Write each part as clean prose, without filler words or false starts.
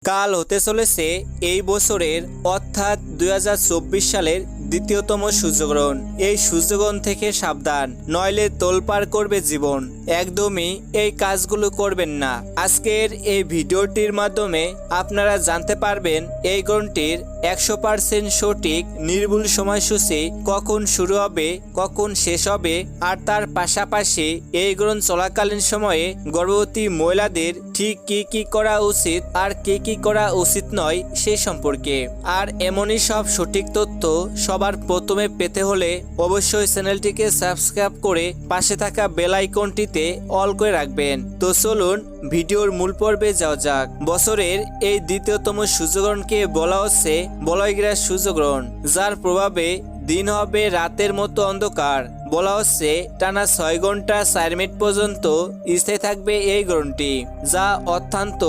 কাল হতে চলেছে এই বছরের অর্থাৎ 2024 সালের দ্বিতীয়তম সূর্যগ্রহণ। এই সূর্যগ্রহণ থেকে সাবধান, নইলে তোলপাড় করবে জীবন। একদমই এই কাজগুলো করবেন না। আজকের এই ভিডিওটির মাধ্যমে আপনারা জানতে পারবেন এই গ্রহণটির 100% সঠিক নির্ভুল সময়সূচি, কখন শুরু হবে, কখন শেষ হবে, আর তার পাশাপাশি এই গ্রহণ চলাকালীন সময়ে গর্ভবতী মহিলাদের ঠিক কি করা উচিত আর কি করা উচিত নয় সে সম্পর্কে। আর এমনই সব সঠিক তথ্য সবার প্রথমে পেতে হলে অবশ্যই চ্যানেলটিকে সাবস্ক্রাইব করে পাশে থাকা বেল আইকনটিতে অল করে রাখবেন। তো চলুন ভিডিওর মূল পর্বে যাওয়া যাক। বছরের এই দ্বিতীয়তম সূর্যগ্রহণকে বলা হচ্ছে বলয়গ্রাস সূর্যগ্রহণ, যার প্রভাবে দিন হবে রাতের মতো অন্ধকার। বলা হচ্ছে টানা 6 ঘন্টা 4 মিনিট পর্যন্ত স্থায়ী থাকবে এই গ্রহণটি, যা অত্যন্ত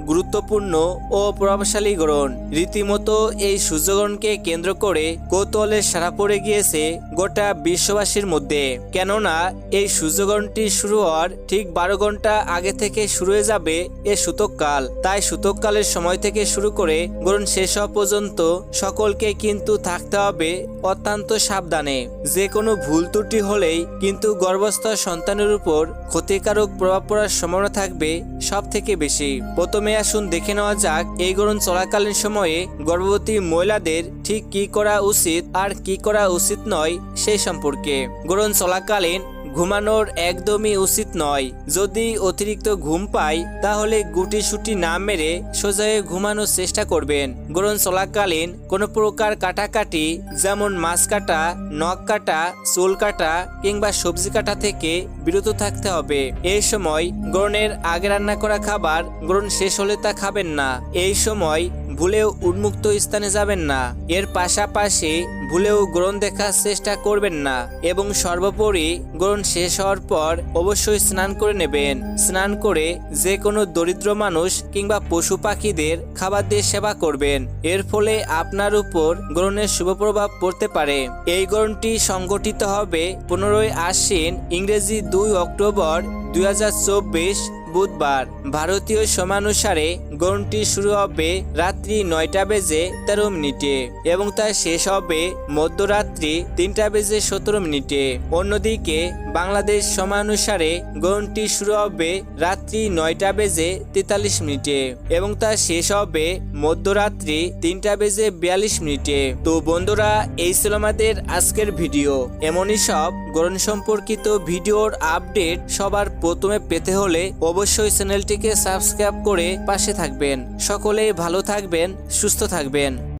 গুরুত্বপূর্ণ ও প্রভাবশালী গ্রহণ। রীতিমতো এই সূর্যগ্রহণকে কেন্দ্র করে কৌতূহলের সাড়া পড়ে গিয়েছে গোটা বিশ্ববাসীর মধ্যে। কেননা এই সূর্যগ্রহণটি শুরু হওয়ার ঠিক 12 ঘন্টা আগে থেকে শুরু হয়ে যাবে এ সূতককাল। তাই সূতককালের সময় থেকে শুরু করে গ্রহণ শেষ হওয়া পর্যন্ত সকলকে কিন্তু থাকতে হবে অত্যন্ত সাবধানে। যে কোনো ভুল ত্রুটি হলেই কিন্তু গর্ভস্থ সন্তানের উপর ক্ষতিকারক প্রভাব পড়ার সম্ভাবনা থাকবে সব থেকে বেশি। প্রথমে আসুন দেখে নেওয়া যাক এই গ্রহণ চলাকালীন সময়ে গর্ভবতী মহিলাদের ঠিক কি করা উচিত আর কি করা উচিত নয় সেই সম্পর্কে। গ্রহণ চলাকালীন ঘুমানোর একদমই উচিত নয়। যদি অতিরিক্ত ঘুম পায় তাহলে গুটি সুটি না মেরে সোজা হয়ে ঘুমানোর চেষ্টা করবেন। গ্রহণ চলাকালীন কোনো প্রকার কাটাকাটি, যেমন মাছ কাটা, নখ কাটা, চুল কাটা কিংবা সবজি কাটা থেকে বিরত থাকতে হবে। এই সময় গ্রহণের আগে রান্না করা খাবার গ্রহণ শেষ হলে তা খাবেন না। এই সময় ভুলেও উন্মুক্ত স্থানে যাবেন না। এর পাশাপাশি ভুলেও গ্রহণ দেখার চেষ্টা করবেন না এবং সর্বোপরি গ্রহণ শেষ হওয়ার পর অবশ্যই স্নান করে নেবেন। স্নান করে যে কোনো দরিদ্র মানুষ কিংবা পশু পাখিদের খাবার দিয়ে সেবা করবেন। এর ফলে আপনার উপর গ্রহণের শুভ প্রভাব পড়তে পারে। এই গ্রহণটি সংগঠিত হবে 15ই আশ্বিন, ইংরেজি 2 অক্টোবর 2024 বুধবার। ভারতীয় সময়ানুসারে গ্রহণটি শুরু হবে রাত্রি 9টা বেজে 13 মিনিটে এবং তা শেষ হবে মধ্যরাত্রি 3টা বেজে 17 মিনিটে। অন্যদিকে বাংলাদেশ সময়ানুসারে গ্রহণটি শুরু হবে রাত্রি 9টা বেজে 43 মিনিটে এবং তা শেষ হবে মধ্যরাত্রি 3টা বেজে 42 মিনিটে। তো বন্ধুরা, এই ছিল আমাদের আজকের ভিডিও। এমনই সব গ্রহণ সম্পর্কিত ভিডিওর আপডেট সবার প্রথমে পেতে হলে অবশ্যই চ্যানেলটিকে সাবস্ক্রাইব করে পাশে থাকবেন। সকলেই ভালো থাকবেন, সুস্থ থাকবেন।